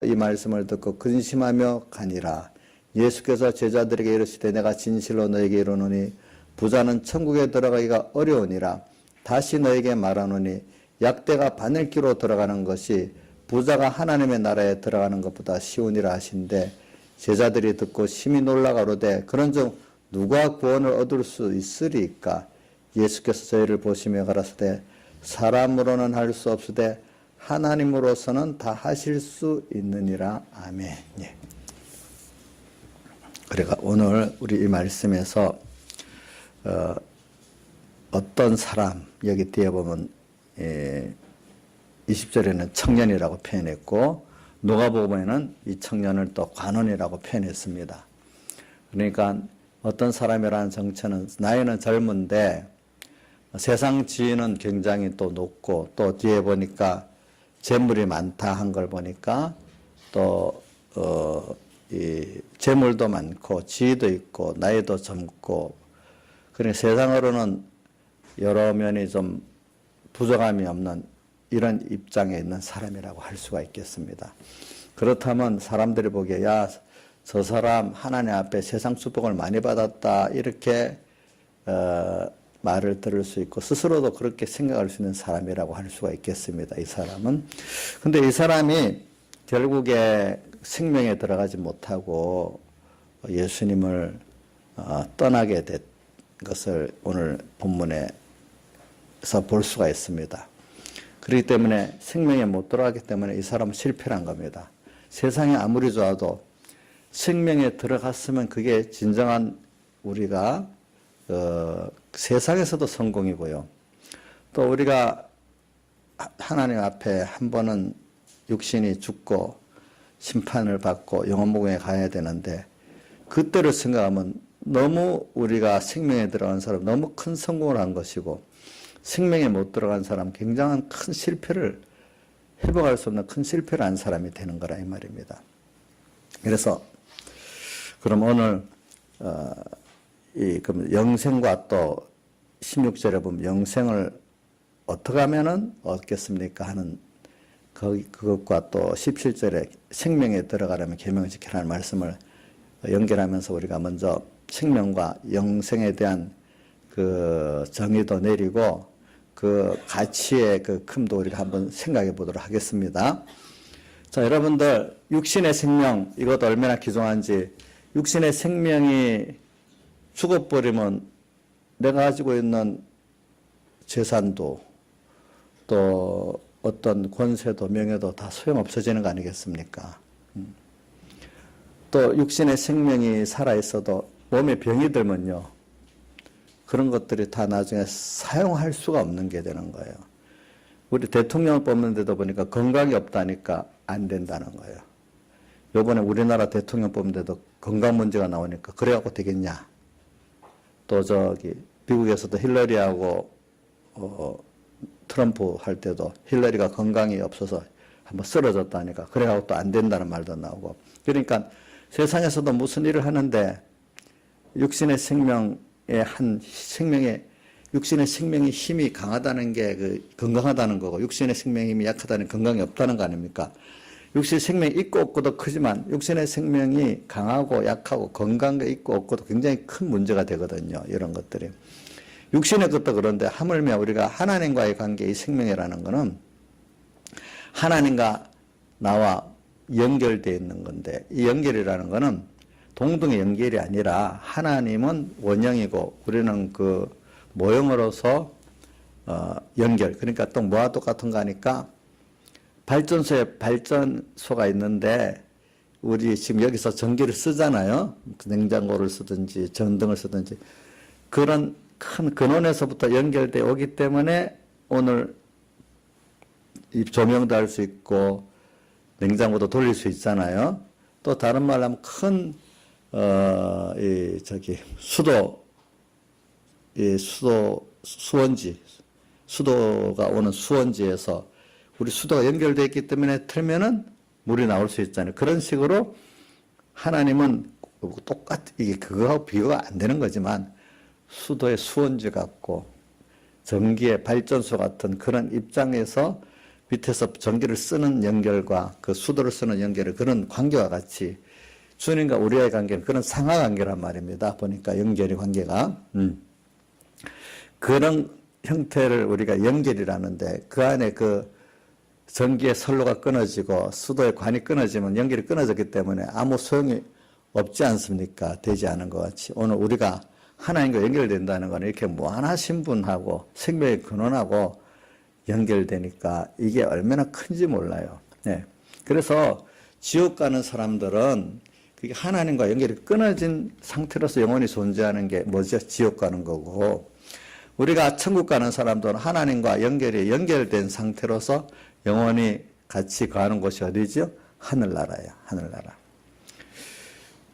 이 말씀을 듣고 근심하며 가니라. 예수께서 제자들에게 이르시되 내가 진실로 너에게 이르노니 부자는 천국에 들어가기가 어려우니라. 다시 너에게 말하노니 약대가 바늘기로 들어가는 것이 부자가 하나님의 나라에 들어가는 것보다 쉬우니라 하신대 제자들이 듣고 심히 놀라 가로되 그런즉 누가 구원을 얻을 수 있으리까? 예수께서 저희를 보시며 가라사대 사람으로는 할 수 없으되 하나님으로서는 다 하실 수 있느니라. 아멘. 예. 그러니까 오늘 우리 이 말씀에서 어떤 사람, 여기 뒤에 보면 20절에는 청년이라고 표현했고 누가복음에는 이 청년을 또 관원이라고 표현했습니다. 그러니까 어떤 사람이라는 정체는 나이는 젊은데 세상 지위는 굉장히 또 높고 또 뒤에 보니까 재물이 많다 한 걸 보니까 또 이 재물도 많고 지위도 있고 나이도 젊고 그러니까 세상으로는 여러 면이 좀 부족함이 없는 이런 입장에 있는 사람이라고 할 수가 있겠습니다. 그렇다면 사람들이 보기에 야, 저 사람 하나님 앞에 세상 축복을 많이 받았다 이렇게 말을 들을 수 있고 스스로도 그렇게 생각할 수 있는 사람이라고 할 수가 있겠습니다. 이 사람은. 근데 이 사람이 결국에 생명에 들어가지 못하고 예수님을 떠나게 된 것을 오늘 본문에서 볼 수가 있습니다. 그렇기 때문에 생명에 못 들어가기 때문에 이 사람은 실패한 겁니다. 세상이 아무리 좋아도 생명에 들어갔으면 그게 진정한 우리가 세상에서도 성공이고요. 또 우리가 하나님 앞에 한 번은 육신이 죽고 심판을 받고 영원무궁에 가야 되는데 그때를 생각하면 너무 우리가 생명에 들어간 사람 너무 큰 성공을 한 것이고 생명에 못 들어간 사람 굉장한 큰 실패를 회복할 수 없는 큰 실패를 한 사람이 되는 거라 이 말입니다. 그래서 그럼 오늘 그럼 영생과 또 16절에 보면 영생을 어떻게 하면은 얻겠습니까 하는 그것과 또 17절에 생명에 들어가려면 계명을 지키라는 말씀을 연결하면서 우리가 먼저 생명과 영생에 대한 그 정의도 내리고 그 가치의 그 큼도 우리가 한번 생각해 보도록 하겠습니다. 자, 여러분들 육신의 생명 이것 얼마나 귀중한지 육신의 생명이 죽어버리면 내가 가지고 있는 재산도 또 어떤 권세도 명예도 다 소용없어지는 거 아니겠습니까? 또 육신의 생명이 살아있어도 몸에 병이 들면요. 그런 것들이 다 나중에 사용할 수가 없는 게 되는 거예요. 우리 대통령을 뽑는데도 보니까 건강이 없다니까 안 된다는 거예요. 요번에 우리나라 대통령 뽑는데도 건강 문제가 나오니까 그래갖고 되겠냐. 또 미국에서도 힐러리하고 트럼프 할 때도 힐러리가 건강이 없어서 한번 쓰러졌다니까 그래갖고 또 안 된다는 말도 나오고 그러니까 세상에서도 무슨 일을 하는데 육신의 육신의 생명의 힘이 강하다는 게 건강하다는 거고 육신의 생명의 힘이 약하다는 건강이 없다는 거 아닙니까? 육신의 생명이 있고 없고도 크지만 육신의 생명이 강하고 약하고 건강이 있고 없고도 굉장히 큰 문제가 되거든요. 이런 것들이. 육신의 것도 그런데 하물며 우리가 하나님과의 관계, 이 생명이라는 것은 하나님과 나와 연결되어 있는 건데 이 연결이라는 것은 동등의 연결이 아니라 하나님은 원형이고 우리는 그 모형으로서 연결. 그러니까 또 뭐와 똑같은가 하니까 발전소에 발전소가 있는데 우리 지금 여기서 전기를 쓰잖아요. 냉장고를 쓰든지 전등을 쓰든지 그런 큰 근원에서부터 연결되어 오기 때문에 오늘 이 조명도 할 수 있고 냉장고도 돌릴 수 있잖아요. 또 다른 말로 하면 큰 수도가 오는 수원지에서 우리 수도가 연결되어 있기 때문에 틀면은 물이 나올 수 있잖아요. 그런 식으로 하나님은 이게 그거하고 비교가 안 되는 거지만 수도의 수원지 같고 전기의 발전소 같은 그런 입장에서 밑에서 전기를 쓰는 연결과 그 수도를 쓰는 연결의 그런 관계와 같이 주님과 우리의 관계는 그런 상하 관계란 말입니다. 보니까 연결의 관계가. 그런 형태를 우리가 연결이라는데 그 안에 그 전기의 선로가 끊어지고 수도의 관이 끊어지면 연결이 끊어졌기 때문에 아무 소용이 없지 않습니까? 되지 않은 것 같이. 오늘 우리가 하나님과 연결된다는 건 이렇게 무한하신 분하고 생명의 근원하고 연결되니까 이게 얼마나 큰지 몰라요. 네. 그래서 지옥 가는 사람들은 그게 하나님과 연결이 끊어진 상태로서 영원히 존재하는 게 뭐죠? 지옥 가는 거고, 우리가 천국 가는 사람들은 하나님과 연결된 상태로서 영원히 같이 가는 곳이 어디죠? 하늘나라예요. 하늘나라.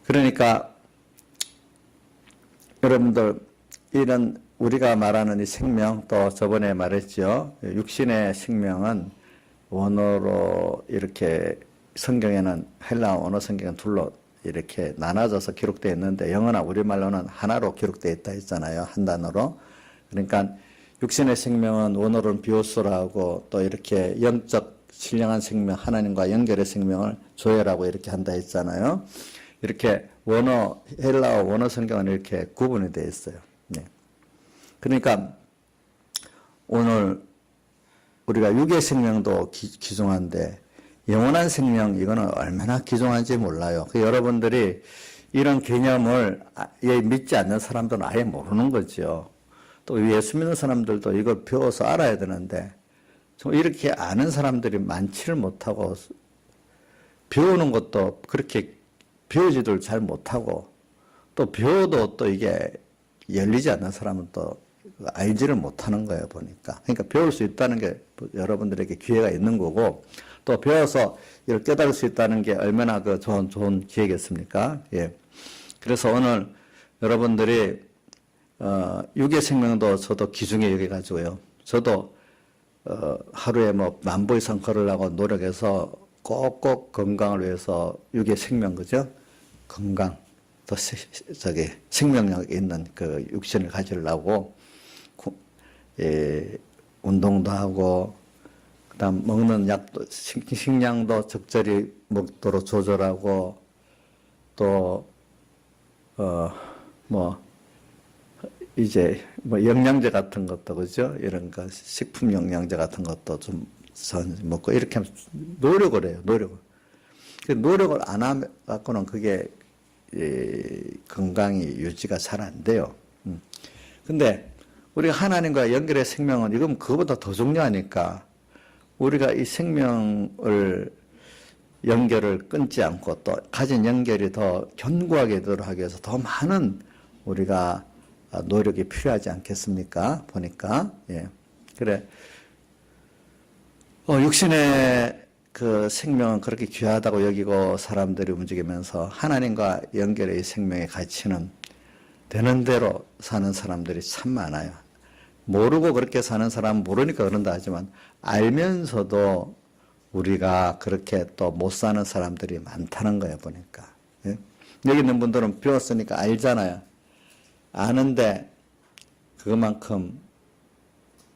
그러니까 여러분들 이런 우리가 말하는 이 생명, 또 저번에 말했죠. 육신의 생명은 원어로 이렇게 성경에는 헬라어 원어 성경은 둘로 이렇게 나눠져서 기록되어 있는데 영어나 우리말로는 하나로 기록되어 있다 했잖아요. 한 단어로. 그러니까 육신의 생명은 원어로는 비오스라고 또 이렇게 영적 신령한 생명, 하나님과 연결의 생명을 조회라고 이렇게 한다 했잖아요. 이렇게 원어, 헬라어 원어 성경은 이렇게 구분이 되어 있어요. 네. 그러니까 오늘 우리가 육의 생명도 귀중한데 영원한 생명 이거는 얼마나 귀중한지 몰라요. 여러분들이 이런 개념을 믿지 않는 사람들은 아예 모르는 거죠. 또 예수 믿는 사람들도 이걸 배워서 알아야 되는데 이렇게 아는 사람들이 많지를 못하고 배우는 것도 그렇게 배우지들 잘 못하고 또 배워도 또 이게 열리지 않는 사람은 또 알지를 못하는 거예요, 보니까. 그러니까 배울 수 있다는 게 여러분들에게 기회가 있는 거고 또 배워서 이걸 깨달을 수 있다는 게 얼마나 그 좋은 기회겠습니까? 예. 그래서 오늘 여러분들이 육의 생명도 저도 귀중히 여겨가지고요. 저도 하루에 뭐 10,000보 이상 걸으려고 노력해서 꼭꼭 건강을 위해서 육의 생명, 그죠? 건강, 또 생명력 있는 그 육신을 가지려고 운동도 하고 그다음 먹는 약도 식량도 적절히 먹도록 조절하고 또 이제 영양제 같은 것도 그죠? 이런 거 식품 영양제 같은 것도 좀 먹고 이렇게 노력을 해요. 노력을 안 하고는 그게 건강이 유지가 잘 안 돼요. 근데 우리가 하나님과 연결의 생명은 이건 그거보다 더 중요하니까 우리가 이 생명을 연결을 끊지 않고 또 가진 연결이 더 견고하게 되도록 하기 위해서 더 많은 우리가 노력이 필요하지 않겠습니까? 보니까. 예. 그래. 육신의 그 생명은 그렇게 귀하다고 여기고 사람들이 움직이면서 하나님과 연결의 생명의 가치는 되는 대로 사는 사람들이 참 많아요. 모르고 그렇게 사는 사람은 모르니까 그런다 하지만 알면서도 우리가 그렇게 또 못 사는 사람들이 많다는 거예요, 보니까. 예? 여기 있는 분들은 배웠으니까 알잖아요. 아는데 그것만큼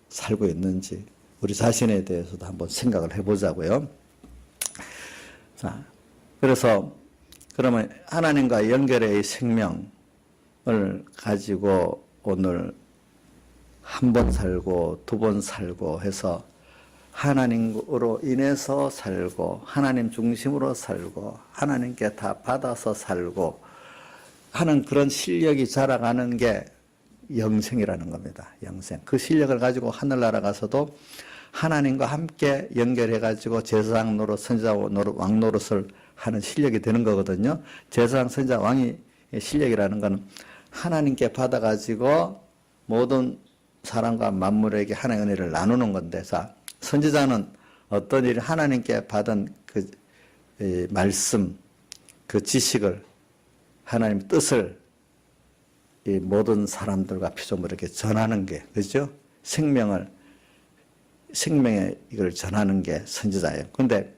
살고 있는지 우리 자신에 대해서도 한번 생각을 해보자고요. 자, 그래서 그러면 하나님과 연결의 생명을 가지고 오늘 한 번 살고 두 번 살고 해서 하나님으로 인해서 살고 하나님 중심으로 살고 하나님께 다 받아서 살고 하는 그런 실력이 자라가는 게 영생이라는 겁니다. 영생. 그 실력을 가지고 하늘나라 가서도 하나님과 함께 연결해가지고 제사장 노릇, 선지자 노릇, 왕 노릇을 하는 실력이 되는 거거든요. 제사장, 선지자, 왕의 실력이라는 건 하나님께 받아가지고 모든 사람과 만물에게 하나님의 은혜를 나누는 건데, 자, 선지자는 어떤 일을 하나님께 받은 그 말씀, 그 지식을 하나님의 뜻을 이 모든 사람들과 피조물 이렇게 전하는 게, 그죠? 생명의 이걸 전하는 게 선지자예요. 근데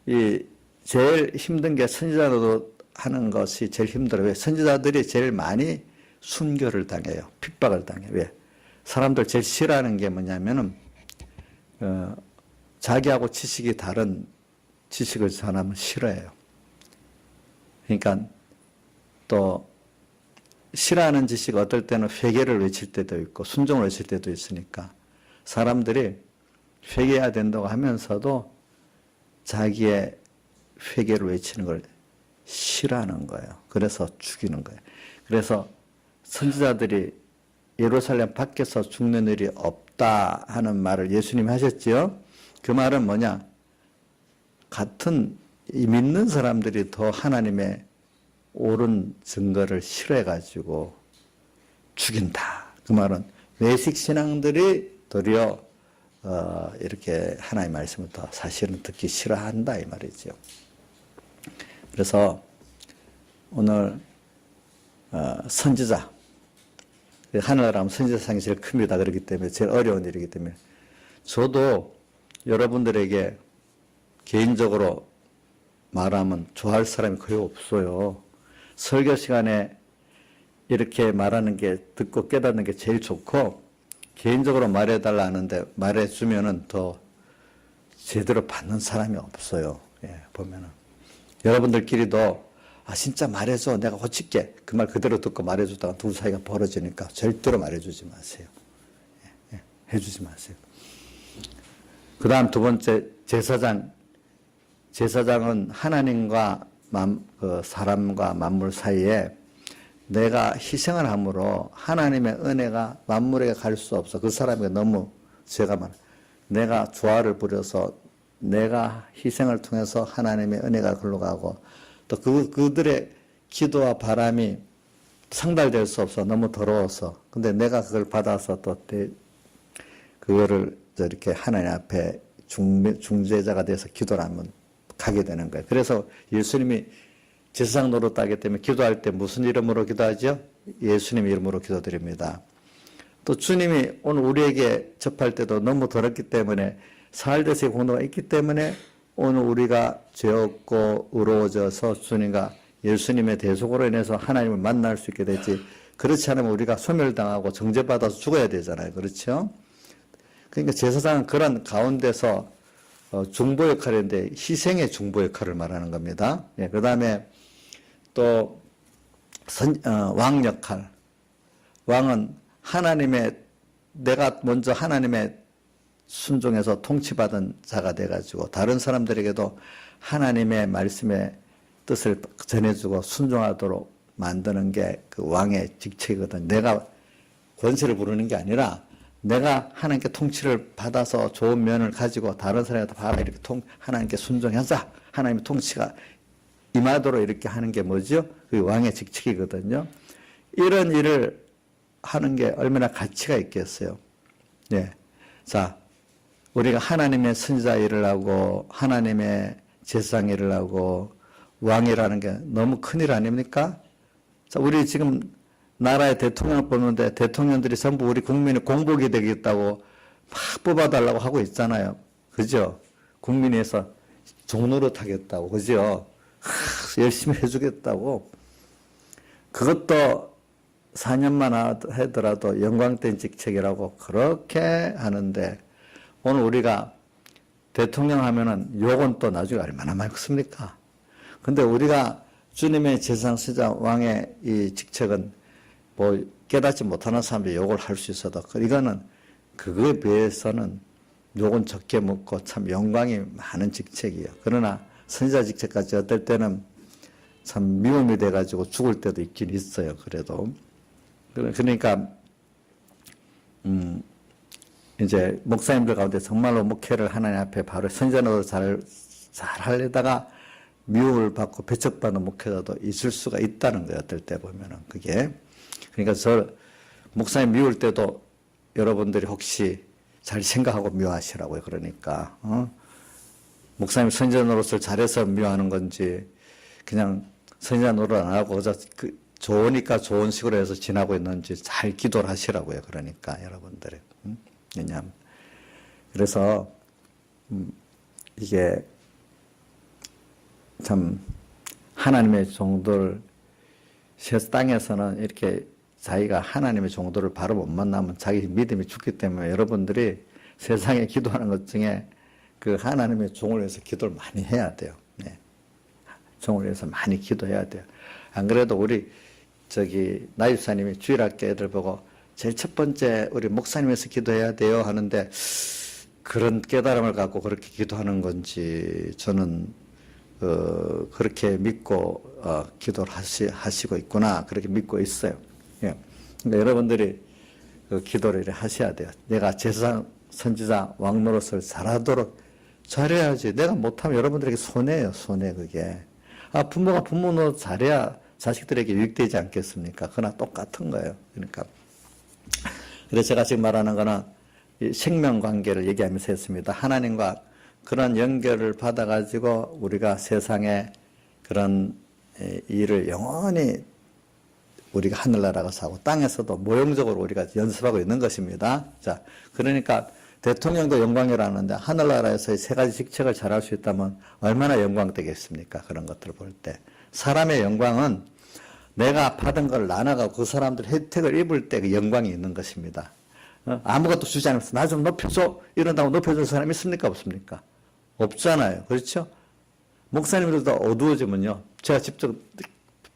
이 제일 힘든 게 선지자도 하는 것이 제일 힘들어요. 왜? 선지자들이 제일 많이 순교를 당해요. 핍박을 당해요. 왜? 사람들 제일 싫어하는 게 뭐냐면은, 자기하고 지식이 다른 지식을 전하면 싫어해요. 그러니까 또 싫어하는 지식 어떨 때는 회개를 외칠 때도 있고 순종을 외칠 때도 있으니까 사람들이 회개해야 된다고 하면서도 자기의 회개를 외치는 걸 싫어하는 거예요. 그래서 죽이는 거예요. 그래서 선지자들이 예루살렘 밖에서 죽는 일이 없다 하는 말을 예수님이 하셨지요. 그 말은 뭐냐? 같은 믿는 사람들이 더 하나님의 옳은 증거를 싫어해가지고 죽인다. 그 말은 외식 신앙들이 도리어 이렇게 하나님의 말씀을 더 사실은 듣기 싫어한다 이 말이죠. 그래서 오늘 선지자, 하늘나라면 선지자상이 제일 큽니다. 그렇기 때문에 제일 어려운 일이기 때문에 저도 여러분들에게 개인적으로 말하면 좋아할 사람이 거의 없어요. 설교 시간에 이렇게 말하는 게 듣고 깨닫는 게 제일 좋고 개인적으로 말해달라 하는데 말해주면은 더 제대로 받는 사람이 없어요. 예, 보면은 여러분들끼리도 진짜 말해줘 내가 고칠게 그 말 그대로 듣고 말해주다가 둘 사이가 벌어지니까 절대로 말해주지 마세요. 예, 해주지 마세요. 그 다음 두 번째 제사장은 하나님과 사람과 만물 사이에 내가 희생을 함으로 하나님의 은혜가 만물에게 갈 수 없어. 그 사람에게 너무 죄가 많아. 내가 조화를 부려서 내가 희생을 통해서 하나님의 은혜가 글로 가고 또 그들의 기도와 바람이 상달될 수 없어. 너무 더러워서. 근데 내가 그걸 받아서 또 그거를 이렇게 하나님 앞에 중재자가 돼서 기도를 하면 가게 되는 거예요. 그래서 예수님이 제사장 노릇하기 때문에 기도할 때 무슨 이름으로 기도하죠? 예수님 이름으로 기도드립니다. 또 주님이 오늘 우리에게 접할 때도 너무 더럽기 때문에 사흘대세의 공로가 있기 때문에 오늘 우리가 죄 없고 의로워져서 주님과 예수님의 대속으로 인해서 하나님을 만날 수 있게 되지. 그렇지 않으면 우리가 소멸당하고 정죄받아서 죽어야 되잖아요. 그렇죠? 그러니까 제사장은 그런 가운데서 중보 역할인데 희생의 중보 역할을 말하는 겁니다. 예, 그 다음에 또 왕 역할. 왕은 내가 먼저 하나님의 순종해서 통치받은 자가 돼가지고 다른 사람들에게도 하나님의 말씀의 뜻을 전해주고 순종하도록 만드는 게 그 왕의 직책이거든. 내가 권세를 부르는 게 아니라 내가 하나님께 통치를 받아서 좋은 면을 가지고 다른 사람한테 봐라 이렇게 하나님께 순종하자. 하나님의 통치가 임하도록 이렇게 하는 게 뭐죠? 그 왕의 직책이거든요. 이런 일을 하는 게 얼마나 가치가 있겠어요. 네. 자, 우리가 하나님의 선지자 일을 하고 하나님의 제사장 일을 하고 왕이라는 게 너무 큰일 아닙니까? 자, 우리 지금 나라의 대통령을 뽑는데 대통령들이 전부 우리 국민의 공복이 되겠다고 막 뽑아달라고 하고 있잖아요. 그죠? 국민에서 종노릇 하겠다고. 그죠? 열심히 해주겠다고. 그것도 4년만 하더라도 영광된 직책이라고 그렇게 하는데 오늘 우리가 대통령 하면은 욕은 또 나중에 얼마나 많습니까? 근데 우리가 주님의 제사장 선지자 왕의 이 직책은 뭐 깨닫지 못하는 사람들이 욕을 할 수 있어도 이거는 그거에 비해서는 욕은 적게 먹고 참 영광이 많은 직책이에요. 그러나 선지자 직책까지 어떨 때는 참 미움이 돼가지고 죽을 때도 있긴 있어요. 그래도 그러니까 이제 목사님들 가운데 정말로 목회를 하나님 앞에 바로 선전으로 잘 하려다가 미움을 받고 배척받는 목회자도 있을 수가 있다는 거예요. 어떨 때 보면은 그게. 그러니까 저 목사님 미울 때도 여러분들이 혹시 잘 생각하고 미워하시라고요. 그러니까 목사님 선지자 노릇을 잘해서 미워하는 건지 그냥 선지자 노릇 안 하고 좋으니까 좋은 식으로 해서 지나고 있는지 잘 기도를 하시라고요. 그러니까 여러분들이. 왜냐하면 그래서 이게 참 하나님의 종들 땅에서는 이렇게 자기가 하나님의 종들을 바로 못 만나면 자기 믿음이 죽기 때문에 여러분들이 세상에 기도하는 것 중에 그 하나님의 종을 위해서 기도를 많이 해야 돼요. 네. 종을 위해서 많이 기도해야 돼요. 안 그래도 우리 나집사님이 주일학교 애들 보고 제일 첫 번째 우리 목사님에서 기도해야 돼요 하는데 그런 깨달음을 갖고 그렇게 기도하는 건지 저는 그렇게 믿고 기도를 하시고 있구나 그렇게 믿고 있어요. 예. 그러니까 여러분들이 그 기도를 하셔야 돼요. 내가 제사장, 선지자, 왕 노릇을 잘하도록 잘해야지. 내가 못하면 여러분들에게 손해예요. 손해 그게. 부모가 부모 노릇 잘해야 자식들에게 유익되지 않겠습니까? 그러나 똑같은 거예요. 그러니까 그래서 제가 지금 말하는 거는 이 생명관계를 얘기하면서 했습니다. 하나님과 그런 연결을 받아가지고 우리가 세상에 그런 일을 영원히 우리가 하늘나라가 사고 땅에서도 모형적으로 우리가 연습하고 있는 것입니다. 자, 그러니까 대통령도 영광이라는데 하늘나라에서의 세 가지 직책을 잘할 수 있다면 얼마나 영광되겠습니까? 그런 것들을 볼 때. 사람의 영광은 내가 받은 걸 나눠가고 그 사람들 혜택을 입을 때 그 영광이 있는 것입니다. 아무것도 주지 않으면서 나 좀 높여줘 이런다고 높여줄 사람이 있습니까? 없습니까? 없잖아요. 그렇죠? 목사님들도 어두워지면요. 제가 직접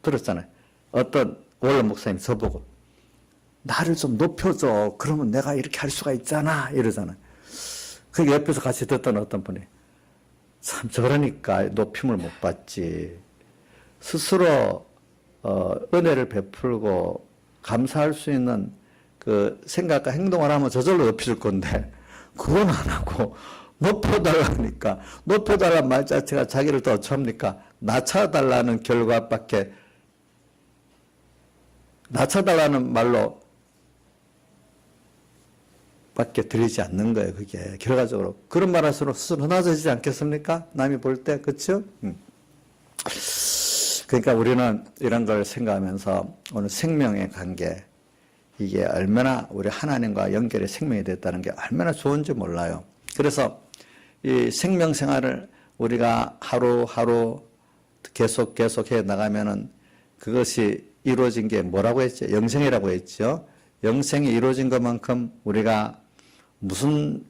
들었잖아요. 어떤 원로 목사님 저보고 나를 좀 높여줘. 그러면 내가 이렇게 할 수가 있잖아. 이러잖아요. 그 옆에서 같이 듣던 어떤 분이 참 저러니까 높임을 못 받지. 스스로 은혜를 베풀고 감사할 수 있는 그 생각과 행동을 하면 저절로 높여줄 건데 그건 안 하고 높여달라니까 높여달라는 말 자체가 자기를 더 어찌합니까? 낮춰달라는 결과밖에 낮춰달라는 말로 밖에 들리지 않는 거예요. 그게 결과적으로 그런 말 할수록 스스로 낮아지지 않겠습니까? 남이 볼 때 그렇죠? 그러니까 우리는 이런 걸 생각하면서 오늘 생명의 관계 이게 얼마나 우리 하나님과 연결의 생명이 됐다는 게 얼마나 좋은지 몰라요. 그래서 이 생명 생활을 우리가 하루하루 계속 해 나가면은 그것이 이루어진 게 뭐라고 했죠? 영생이라고 했죠. 영생이 이루어진 것만큼 우리가 무슨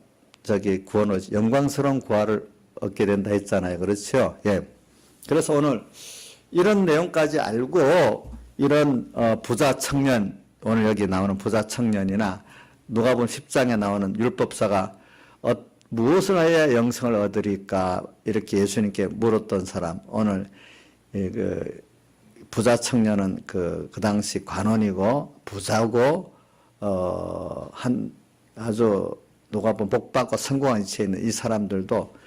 구원을 영광스러운 구원을 얻게 된다 했잖아요. 그렇죠? 예. 그래서 오늘 이런 내용까지 알고 이런 부자 청년 오늘 여기 나오는 부자 청년이나 누가복음 10장에 나오는 율법사가 무엇을 해야 영생을 얻으리까 이렇게 예수님께 물었던 사람 오늘 그 부자 청년은 그 당시 관원이고 부자고 아주 누가복음 복받고 성공한 위치에 있는 이 사람들도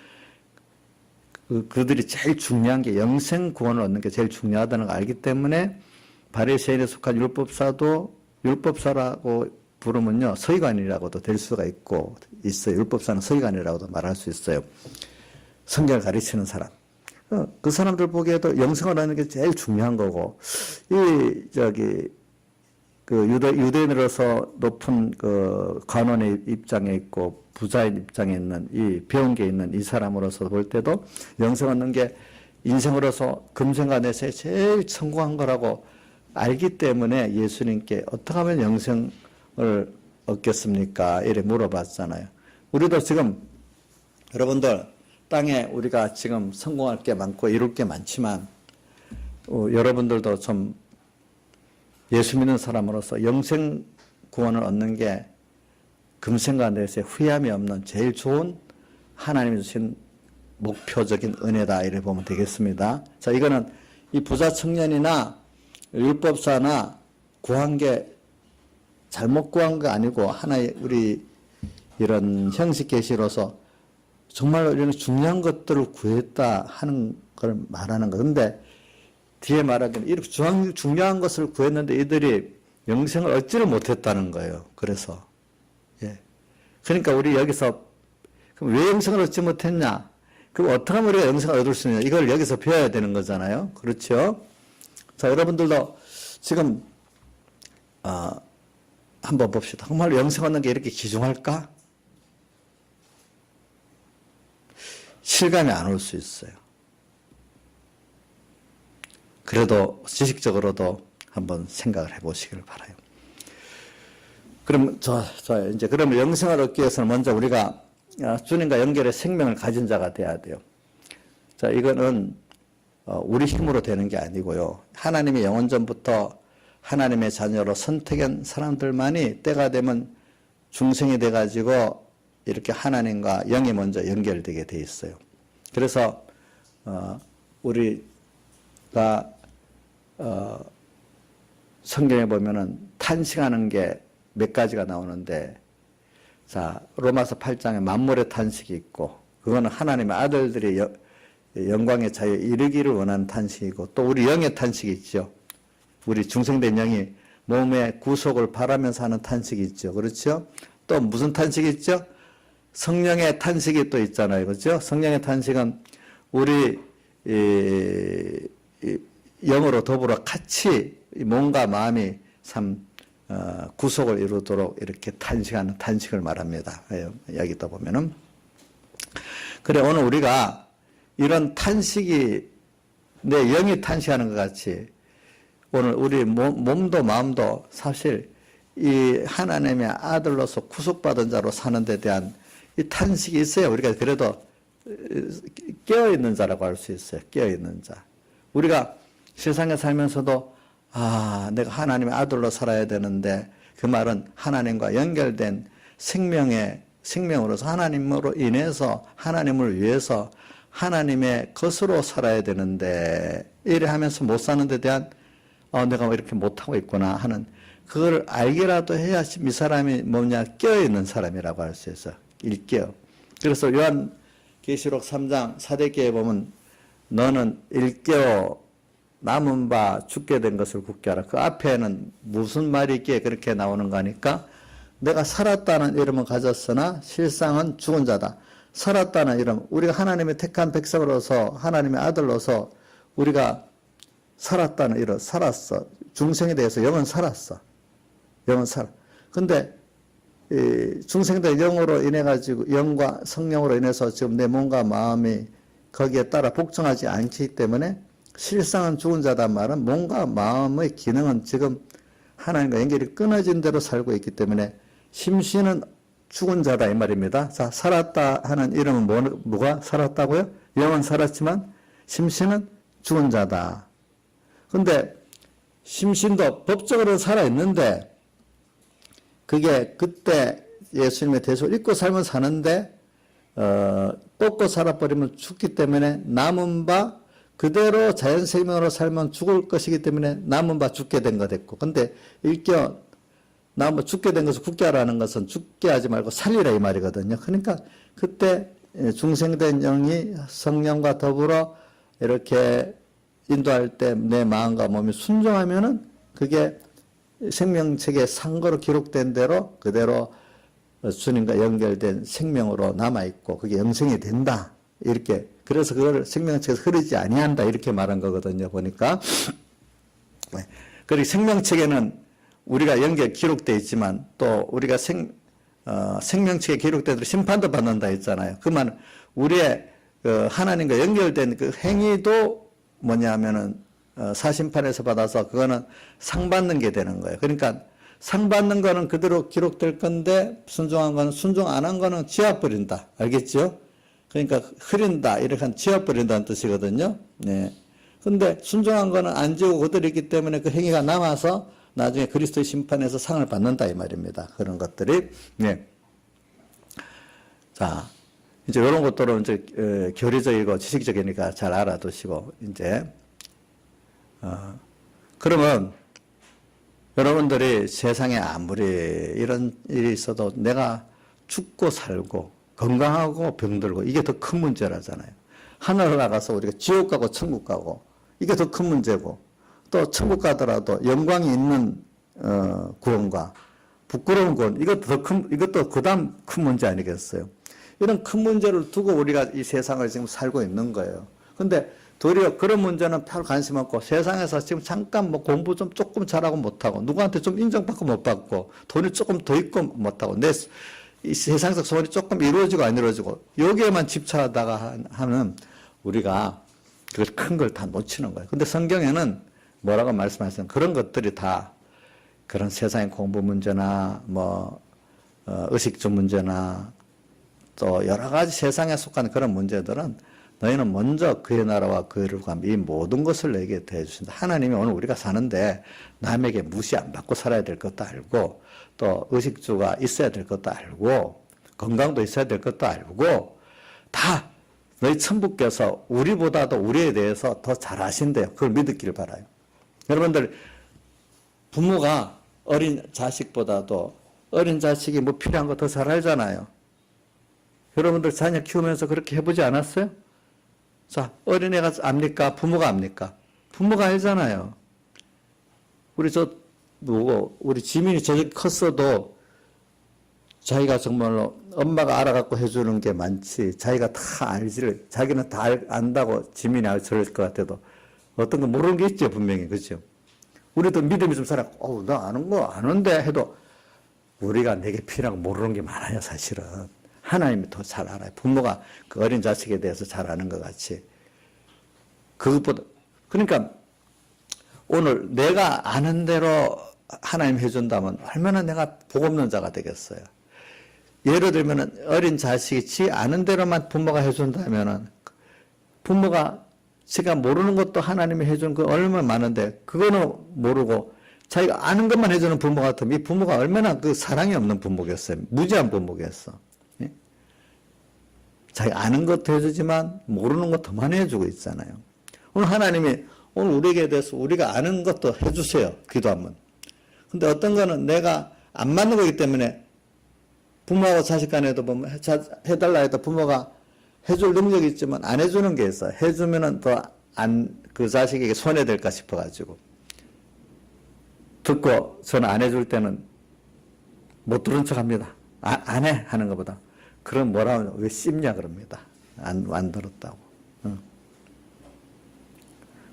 그들이 제일 중요한 게 영생 구원을 얻는 게 제일 중요하다는 걸 알기 때문에 바리새인에 속한 율법사도 율법사라고 부르면요 서기관이라고도 될 수가 있어요. 율법사는 서기관이라고도 말할 수 있어요. 성경을 가르치는 사람. 그 사람들 보기에도 영생을 얻는 게 제일 중요한 거고 유대인으로서 높은 그 관원의 입장에 있고 부자의 입장에 있는 이 배운게 있는 이 사람으로서 볼 때도 영생 얻는 게 인생으로서 금생과 내세에 제일 성공한 거라고 알기 때문에 예수님께 어떻게 하면 영생을 얻겠습니까? 이래 물어봤잖아요. 우리도 지금 여러분들 땅에 우리가 지금 성공할 게 많고 이룰 게 많지만 여러분들도 좀 예수 믿는 사람으로서 영생 구원을 얻는 게 금생과 내세에 후회함이 없는 제일 좋은 하나님이 주신 목표적인 은혜다 이래 보면 되겠습니다. 자, 이거는 이 부자 청년이나 율법사나 구한 게 잘못 구한 거 아니고 하나의 우리 이런 형식 계시로서 정말 이런 중요한 것들을 구했다 하는 걸 말하는 거. 근데 뒤에 말하기는 이렇게 중요한 것을 구했는데 이들이 영생을 얻지를 못했다는 거예요. 그래서 예. 그러니까 우리 여기서 그럼 왜 영생을 얻지 못했냐? 그럼 어떻게 하면 우리가 영생을 얻을 수 있냐? 이걸 여기서 배워야 되는 거잖아요. 그렇죠? 자, 여러분들도 지금 한번 봅시다. 정말 영생 얻는 게 이렇게 귀중할까? 실감이 안 올 수 있어요. 그래도 지식적으로도 한번 생각을 해보시길 바라요. 그럼 이제 그러면 영생을 얻기 위해서는 먼저 우리가 주님과 연결의 생명을 가진 자가 돼야 돼요. 자, 이거는 우리 힘으로 되는 게 아니고요. 하나님이 영원전부터 하나님의 자녀로 선택한 사람들만이 때가 되면 중생이 돼가지고 이렇게 하나님과 영이 먼저 연결되게 돼 있어요. 그래서 우리가 성경에 보면은 탄식하는 게 몇 가지가 나오는데, 자, 로마서 8장에 만물의 탄식이 있고, 그거는 하나님의 아들들이 영광의 자유에 이르기를 원하는 탄식이고, 또 우리 영의 탄식이 있죠. 우리 중생된 영이 몸의 구속을 바라면서 하는 탄식이 있죠. 그렇죠? 또 무슨 탄식이 있죠? 성령의 탄식이 또 있잖아요. 그렇죠? 성령의 탄식은 우리 영으로 더불어 같이 몸과 마음이 참 구속을 이루도록 이렇게 탄식하는 탄식을 말합니다. 여기다 보면은. 그래, 오늘 우리가 이런 탄식이 내 영이 탄식하는 것 같이 오늘 우리 몸도 마음도 사실 이 하나님의 아들로서 구속받은 자로 사는 데 대한 이 탄식이 있어야 우리가 그래도 깨어있는 자라고 할 수 있어요. 깨어있는 자. 우리가 세상에 살면서도 내가 하나님의 아들로 살아야 되는데, 그 말은 하나님과 연결된 생명으로서 하나님으로 인해서 하나님을 위해서 하나님의 것으로 살아야 되는데, 이래 하면서 못 사는 데 대한 내가 왜 이렇게 못하고 있구나 하는, 그걸 알기라도 해야지 이 사람이 뭐냐, 깨어있는 사람이라고 할 수 있어요. 일깨어. 그래서 요한계시록 3장 사대기에 보면 너는 일깨어 남은 바 죽게 된 것을 굳게 하라. 그 앞에는 무슨 말이 있기에 그렇게 나오는 거니까, 내가 살았다는 이름은 가졌으나 실상은 죽은 자다. 살았다는 이름, 우리가 하나님의 택한 백성으로서 하나님의 아들로서 우리가 살았다는 이름, 살았어. 중생에 대해서 영은 살았어. 영은 살아. 근데 중생된 영으로 인해 가지고, 영과 성령으로 인해서 지금 내 몸과 마음이 거기에 따라 복종하지 않기 때문에 실상은 죽은 자단 말은 몸과 마음의 기능은 지금 하나님과 연결이 끊어진 대로 살고 있기 때문에 심신은 죽은 자다 이 말입니다. 자, 살았다 하는 이름은 뭐가 살았다고요? 영은 살았지만 심신은 죽은 자다. 근데 심신도 법적으로 살아있는데, 그게 그때 예수님의 대속을 잊고 살면 사는데 뽑고 살아버리면 죽기 때문에 남은 바 그대로 자연생명으로 살면 죽을 것이기 때문에 남은 바 죽게 된 거 됐고, 근데 일견 남은 죽게 된 것을 굳게 하라는 것은 죽게 하지 말고 살리라 이 말이거든요. 그러니까 그때 중생된 영이 성령과 더불어 이렇게 인도할 때 내 마음과 몸이 순종하면은 그게 생명책에 상고로 기록된 대로 그대로 주님과 연결된 생명으로 남아있고 그게 영생이 된다. 이렇게. 그래서 그걸 생명책에서 흐르지 아니한다. 이렇게 말한 거거든요. 보니까. 그리고 생명책에는 우리가 기록되어 있지만 또 우리가 생명책에 기록된 대로 심판도 받는다 했잖아요. 그 말은 우리의 하나님과 연결된 그 행위도 뭐냐면은 사심판에서 받아서 그거는 상 받는 게 되는 거예요. 그러니까 상 받는 거는 그대로 기록될 건데 순종한 거는 순종 안 한 거는 지워버린다. 알겠죠? 그러니까 흐린다. 이렇게 지워버린다는 뜻이거든요. 네. 근데 순종한 거는 안 지우고 그대로 있기 때문에 그 행위가 남아서 나중에 그리스도의 심판에서 상을 받는다 이 말입니다. 그런 것들이. 네. 자, 이제 이런 것들은 이제 교리적이고 지식적이니까 잘 알아두시고 이제 그러면 여러분들이 세상에 아무리 이런 일이 있어도 내가 죽고 살고 건강하고 병들고 이게 더 큰 문제라잖아요. 하늘을 나가서 우리가 지옥 가고 천국 가고 이게 더 큰 문제고, 또 천국 가더라도 영광이 있는 구원과 부끄러운 구원, 이것도 그다음 큰 문제 아니겠어요? 이런 큰 문제를 두고 우리가 이 세상을 지금 살고 있는 거예요. 근데 도리어 그런 문제는 별 관심 없고, 세상에서 지금 잠깐 뭐 공부 좀 조금 잘하고 못하고, 누구한테 좀 인정받고 못 받고, 돈이 조금 더 있고 못하고, 이 세상적 소원이 조금 이루어지고 안 이루어지고, 여기에만 집착하다가 하면 우리가 그걸 큰 걸 다 놓치는 거예요. 근데 성경에는 뭐라고 말씀하시는 그런 것들이 다 그런 세상의 공부 문제나 의식주 문제나 또 여러 가지 세상에 속한 그런 문제들은 너희는 먼저 그의 나라와 그의 의를 구하면 이 모든 것을 너에게 더해주신다. 하나님이 오늘 우리가 사는데 남에게 무시 안 받고 살아야 될 것도 알고 또 의식주가 있어야 될 것도 알고 건강도 있어야 될 것도 알고 다 너희 천부께서 우리보다도 우리에 대해서 더 잘 아신대요. 그걸 믿기를 바라요. 여러분들 부모가 어린 자식보다도 어린 자식이 뭐 필요한 거 더 잘 알잖아요. 여러분들 자녀 키우면서 그렇게 해보지 않았어요? 자, 어린애가 압니까? 부모가 압니까? 부모가 알잖아요. 우리 지민이 저렇게 컸어도 자기가 정말로 엄마가 알아갖고 해주는 게 많지. 자기가 다 알지를, 자기는 다 안다고 지민이 저럴 것 같아도 어떤 거 모르는 게 있죠, 분명히. 그죠? 우리도 믿음이 좀 살았고, 나 아는 거 아는데 해도 우리가 내게 필요한 거 모르는 게 많아요, 사실은. 하나님이 더 잘 알아요. 부모가 그 어린 자식에 대해서 잘 아는 것 같이. 그것보다, 그러니까 오늘 내가 아는 대로 하나님 해준다면 얼마나 내가 복 없는 자가 되겠어요. 예를 들면 어린 자식이 지 아는 대로만 부모가 해준다면 부모가 제가 모르는 것도 하나님이 해주는 거 얼마나 많은데 그거는 모르고 자기가 아는 것만 해주는 부모 같으면 이 부모가 얼마나 그 사랑이 없는 부모겠어요. 무지한 부모겠어. 예? 자기 아는 것도 해주지만 모르는 것 더 많이 해주고 있잖아요. 오늘 하나님이 오늘 우리에게 대해서 우리가 아는 것도 해주세요. 기도하면. 근데 어떤 거는 내가 안 맞는 거기 때문에 부모하고 자식 간에도 보면 해달라 해도 부모가 해줄 능력이 있지만 안 해주는 게 있어. 해주면은 그 자식에게 손해될까 싶어가지고. 듣고 저는 안 해줄 때는 못 들은 척 합니다. 안 해 하는 것보다. 그럼 뭐라고 왜 씹냐 그럽니다. 안 들었다고.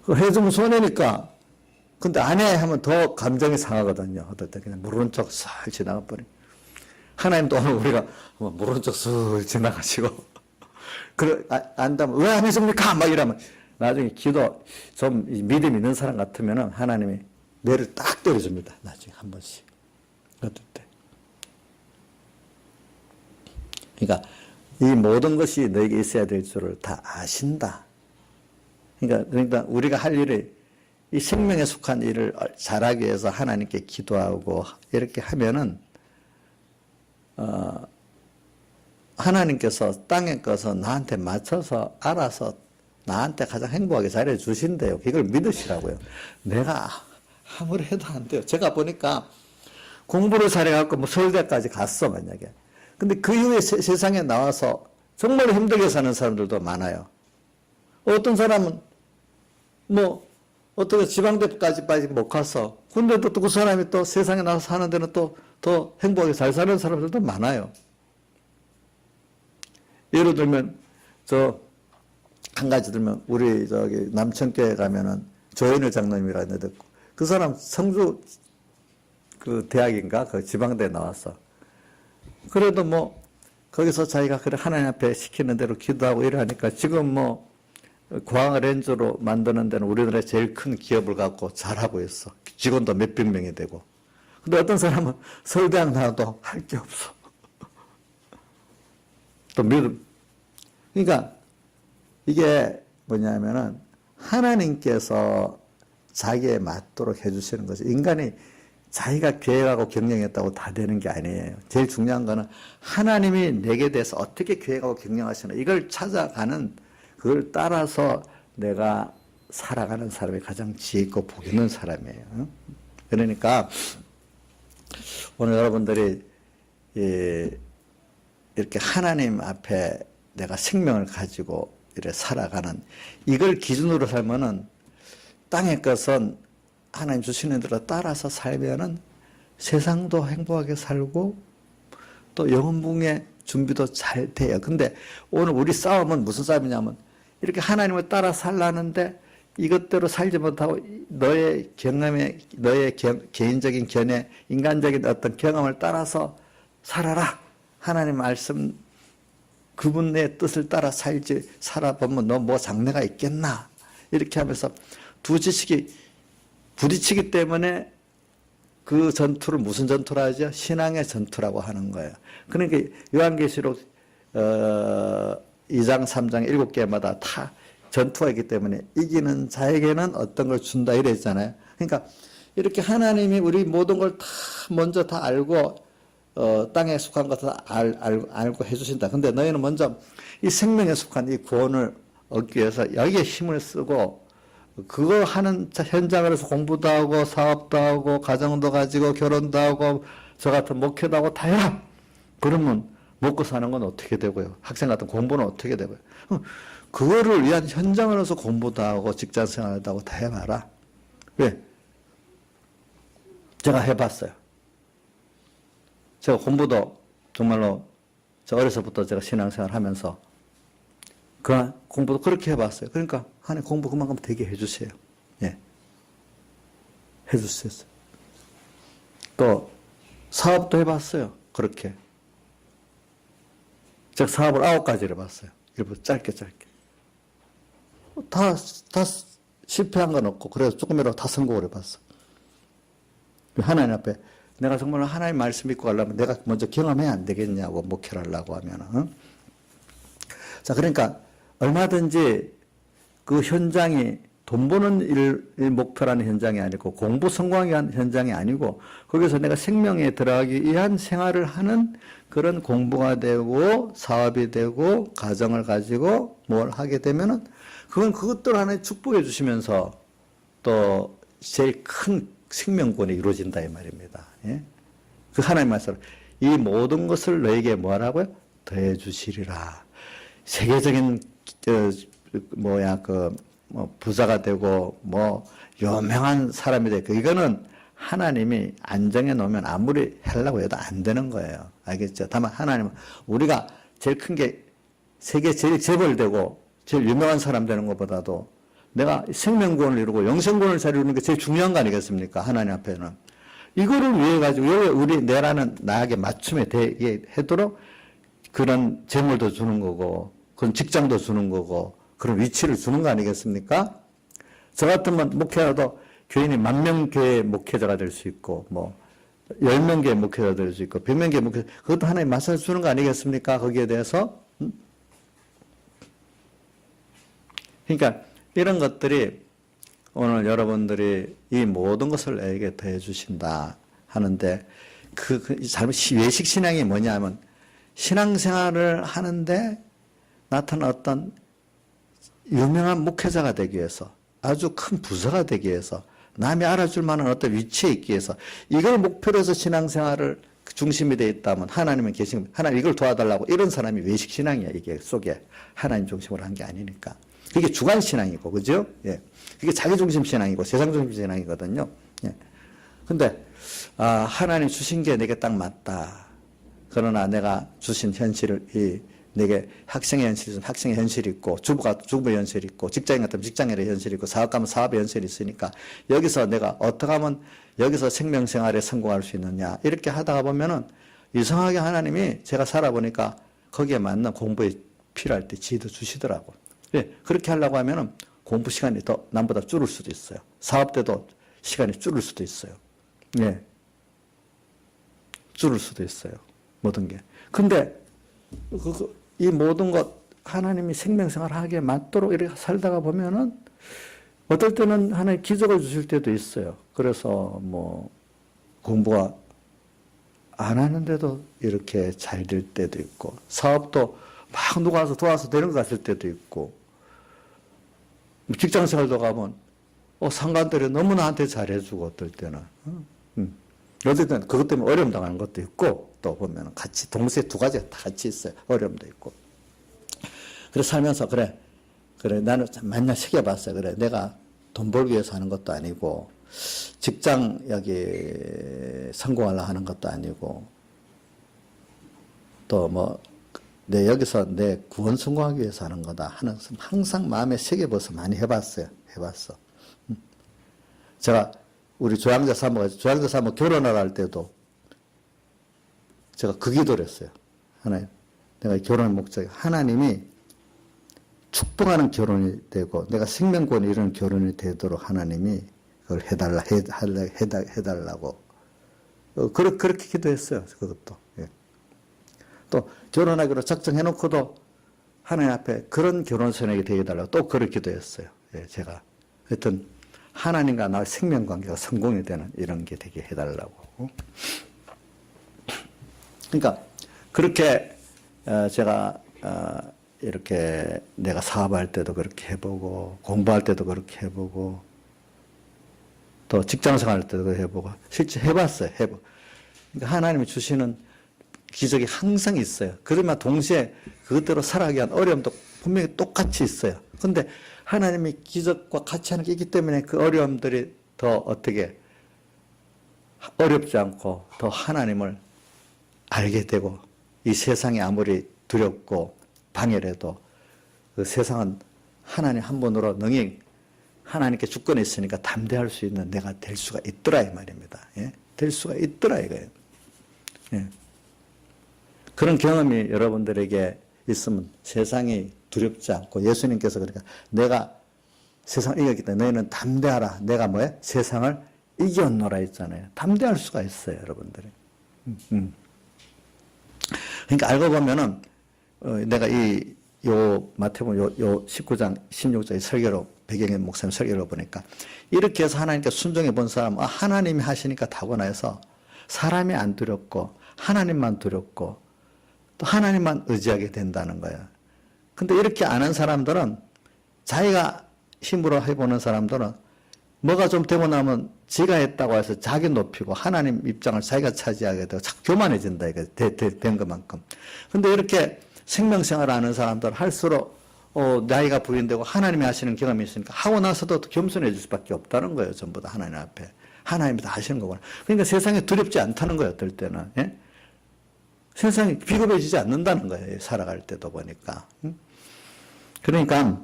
그 해주면 손해니까. 근데 안 해 하면 더 감정이 상하거든요. 어떨 때 그냥 모르는 척 싹 지나가 버리. 하나님도 오늘 우리가 모르는 척 쓱 지나가시고 그래 안다면 왜 안 해줍니까? 막 이러면 나중에 기도 좀 믿음 있는 사람 같으면은 하나님이 뇌를 딱 때려줍니다. 나중에 한 번씩. 어떨 때. 그러니까 이 모든 것이 너에게 있어야 될 줄을 다 아신다. 그러니까 우리가 할 일을 이 생명에 속한 일을 잘하기 위해서 하나님께 기도하고 이렇게 하면은 하나님께서 땅의 것을 나한테 맞춰서 알아서 나한테 가장 행복하게 잘해 주신대요. 이걸 믿으시라고요. 내가 아무리 해도 안 돼요. 제가 보니까 공부를 잘해갖고 뭐 서울대까지 갔어, 만약에. 근데 그 이후에 세상에 나와서 정말 힘들게 사는 사람들도 많아요. 어떤 사람은 뭐 어떻게 지방대까지 못 가서 근데도 또 그 사람이 또 세상에 나와서 사는 데는 또 더 행복하게 잘 사는 사람들도 많아요. 예를 들면 한 가지 들면 우리 남천교회 가면은 조현일 장로님이라 했는데 그 사람 성주 그 대학인가 그 지방대에 나왔어. 그래도 뭐 거기서 자기가 그래 하나님 앞에 시키는 대로 기도하고 이러니까 지금 뭐 광학렌즈로 만드는 데는 우리나라의 제일 큰 기업을 갖고 잘하고 있어. 직원도 몇백 명이 되고. 근데 어떤 사람은 서울대학 나와도 할 게 없어. 또 믿음. 그러니까 이게 뭐냐면은 하나님께서 자기에 맞도록 해주시는 거죠. 인간이 자기가 계획하고 경영했다고 다 되는 게 아니에요. 제일 중요한 거는 하나님이 내게 대해서 어떻게 계획하고 경영하시나 이걸 찾아가는 그걸 따라서 내가 살아가는 사람이 가장 지혜 있고 복 있는 사람이에요. 그러니까 오늘 여러분들이 이렇게 하나님 앞에 내가 생명을 가지고 이렇게 살아가는 이걸 기준으로 살면은 땅의 것은 하나님 주시는 대로 따라서 살면은 세상도 행복하게 살고 또 영혼붕의 준비도 잘 돼요. 근데 오늘 우리 싸움은 무슨 싸움이냐면 이렇게 하나님을 따라 살라는데 이것대로 살지 못하고 너의 경험에, 너의 개인적인 견해, 인간적인 어떤 경험을 따라서 살아라. 하나님 말씀, 그분의 뜻을 따라 살아보면 너 뭐 장래가 있겠나. 이렇게 하면서 두 지식이 부딪히기 때문에 그 전투를 무슨 전투라 하죠? 신앙의 전투라고 하는 거예요. 그러니까 요한계시록 2장, 3장 7개마다 다 전투가 있기 때문에 이기는 자에게는 어떤 걸 준다 이랬잖아요. 그러니까 이렇게 하나님이 우리 모든 걸 다 먼저 다 알고 땅에 속한 것을 알고 해주신다. 근데 너희는 먼저 이 생명에 속한 이 구원을 얻기 위해서 여기에 힘을 쓰고 그거 하는 현장에서 공부도 하고 사업도 하고 가정도 가지고 결혼도 하고 저 같은 목회도 하고 다 해라. 그러면 먹고 사는 건 어떻게 되고요? 학생 같은 공부는 어떻게 되고요? 그거를 위한 현장으로서 공부도 하고 직장 생활도 하고 다 해봐라. 왜? 제가 해봤어요. 제가 공부도 정말로 저 어려서부터 제가 신앙생활 하면서 그 공부도 그렇게 해봤어요. 그러니까 하나님 공부 그만큼 되게 해주세요. 예, 해주셨어요. 또 사업도 해봤어요. 그렇게 제가 사업을 9가지를 해봤어요. 일부 짧게 다 실패한 건 없고 그래서 조금이라도 다 성공을 해봤어. 하나님 앞에 내가 정말 하나님 말씀 믿고 가려면 내가 먼저 경험해야 안 되겠냐고 목회를 하려고 하면은. 자, 그러니까 얼마든지 그 현장이 돈 버는 일 목표라는 현장이 아니고 공부 성공하기 위한 현장이 아니고 거기서 내가 생명에 들어가기 위한 생활을 하는 그런 공부가 되고 사업이 되고 가정을 가지고 뭘 하게 되면은 그건 그것들 하나의 축복해 주시면서 또 제일 큰 생명권이 이루어진다 이 말입니다. 예? 그 하나님 말씀 이 모든 것을 너에게 뭐라고요? 더해 주시리라. 세계적인 부자가 되고 뭐 유명한 사람이 되고 이거는 하나님이 안정해 놓으면 아무리 하려고 해도 안 되는 거예요. 알겠죠? 다만 하나님은 우리가 제일 큰 게 세계 제일 재벌되고 제일 유명한 사람 되는 것보다도 내가 생명구원을 이루고 영생구원을 잘 이루는 게 제일 중요한 거 아니겠습니까? 하나님 앞에는. 이거를 위해 가지고 우리 내라는 나에게 맞춤에 되게 하도록 그런 재물도 주는 거고 그런 직장도 주는 거고 그런 위치를 주는 거 아니겠습니까? 저 같으면 목회라도 교인이 10,000명교회 목회자가 될 수 있고 뭐 10,000교회 목회자가 될 수 있고 100,000교회 목회자 그것도 하나님 맞춰 주는 거 아니겠습니까? 거기에 대해서. 그러니까 이런 것들이 오늘 여러분들이 이 모든 것을 나에게 더해 주신다 하는데 외식 신앙이 뭐냐면 신앙생활을 하는데 나타난 어떤 유명한 목회자가 되기 위해서 아주 큰 부서가 되기 위해서 남이 알아줄 만한 어떤 위치에 있기 위해서 이걸 목표로 해서 신앙생활을 중심이 되어 있다면 하나님은 계신 하나님 이걸 도와달라고 이런 사람이 외식 신앙이야. 이게 속에 하나님 중심으로 한 게 아니니까. 그게 주관 신앙이고, 그죠? 예. 그게 자기 중심 신앙이고, 세상 중심 신앙이거든요. 예. 근데, 하나님 주신 게 내게 딱 맞다. 그러나 내가 주신 현실을, 내게 학생의 현실이 있으면 학생의 현실이 있고, 주부가 주부의 현실이 있고, 직장인 같으면 직장인의 현실이 있고, 사업 가면 사업의 현실이 있으니까, 여기서 내가 어떻게 하면 여기서 생명생활에 성공할 수 있느냐. 이렇게 하다가 보면은, 이상하게 하나님이 제가 살아보니까 거기에 맞는 공부에 필요할 때 지혜도 주시더라고. 예, 그렇게 하려고 하면은 공부 시간이 더 남보다 줄을 수도 있어요. 사업 때도 시간이 줄을 수도 있어요. 예. 줄을 수도 있어요. 모든 게. 근데 이 모든 것 하나님이 생명생활 하기에 맞도록 이렇게 살다가 보면은 어떨 때는 하나님 기적을 주실 때도 있어요. 그래서 뭐 공부가 안 하는데도 이렇게 잘 될 때도 있고 사업도 막 누가 와서 도와서 되는 것 같을 때도 있고 직장 생활도 가면 상관들이 너무 나한테 잘해주고 어떨 때는 어떨 때는 그것 때문에 어려움 당하는 것도 있고 또 보면 같이 동시에 두 가지가 다 같이 있어요. 어려움도 있고. 그래서 살면서 그래 나는 맨날 새겨봤어요. 그래 내가 돈 벌기 위해서 하는 것도 아니고 직장 여기 성공하려 하는 것도 아니고 또 뭐 내 여기서 내 구원 성공하기 위해서 하는 거다 하는 항상 마음에 새겨봐서 많이 해봤어요. 제가 우리 조양자 사모 결혼을 할 때도 제가 그 기도를 했어요. 하나님, 내가 결혼의 목적이 하나님이 축복하는 결혼이 되고 내가 생명권을 이루는 결혼이 되도록 하나님이 그걸 해달라고 그렇게 기도했어요. 그것도. 예. 또 결혼하기로 작정해놓고도 하나님 앞에 그런 결혼 선택이 되게 해달라고 또 그렇게 기도했어요. 예, 제가. 하여튼 하나님과 나의 생명관계가 성공이 되는 이런 게 되게 해달라고. 그러니까 그렇게 제가 이렇게 내가 사업할 때도 그렇게 해보고 공부할 때도 그렇게 해보고 또 직장생활 할 때도 그렇게 해보고 실제 해봤어요. 그러니까 하나님이 주시는 기적이 항상 있어요. 그러면 동시에 그것대로 살아가기 위한 어려움도 분명히 똑같이 있어요. 그런데 하나님이 기적과 같이 하는 게 있기 때문에 그 어려움들이 더 어떻게 어렵지 않고 더 하나님을 알게 되고 이 세상이 아무리 두렵고 방해라도 그 세상은 하나님 한 분으로 능히 하나님께 주권이 있으니까 담대할 수 있는 내가 될 수가 있더라 이 말입니다. 예? 될 수가 있더라 이거예요. 예. 그런 경험이 여러분들에게 있으면 세상이 두렵지 않고 예수님께서 그러니까 내가 세상을 이겼기 때문에 너희는 담대하라. 내가 뭐예요? 세상을 이겼노라 했잖아요. 담대할 수가 있어요, 여러분들이. 그러니까 알고 보면은 내가 요 마태복음 요 19장 16절의 설교로 배경의 목사님 설교를 보니까 이렇게 해서 하나님께 순종해 본 사람은 하나님이 하시니까 타고나서 사람이 안 두렵고 하나님만 두렵고 또 하나님만 의지하게 된다는 거예요. 근데 이렇게 아는 사람들은 자기가 힘으로 해보는 사람들은 뭐가 좀 되고 나면 지가 했다고 해서 자기 높이고 하나님 입장을 자기가 차지하게 되고 자꾸 교만해진다 이거 된 것만큼. 근데 이렇게 생명생활을 하는 사람들 할수록 나이가 부인되고 하나님이 하시는 경험이 있으니까 하고 나서도 겸손해질 수밖에 없다는 거예요. 전부 다 하나님 앞에. 하나님이 다 하시는 거구나. 그러니까 세상에 두렵지 않다는 거예요. 어떨 때는. 예? 세상이 비겁해지지 않는다는 거예요. 살아갈 때도 보니까. 그러니까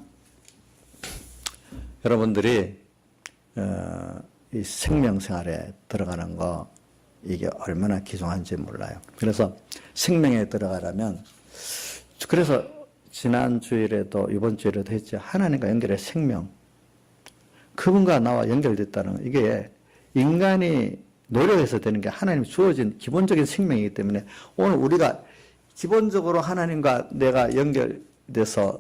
여러분들이 이 생명생활에 들어가는 거 이게 얼마나 귀중한지 몰라요. 그래서 생명에 들어가려면 그래서 지난 주일에도 이번 주일에도 했죠. 하나님과 연결의 생명. 그분과 나와 연결됐다는 이게 인간이 노력해서 되는 게 하나님이 주어진 기본적인 생명이기 때문에 오늘 우리가 기본적으로 하나님과 내가 연결돼서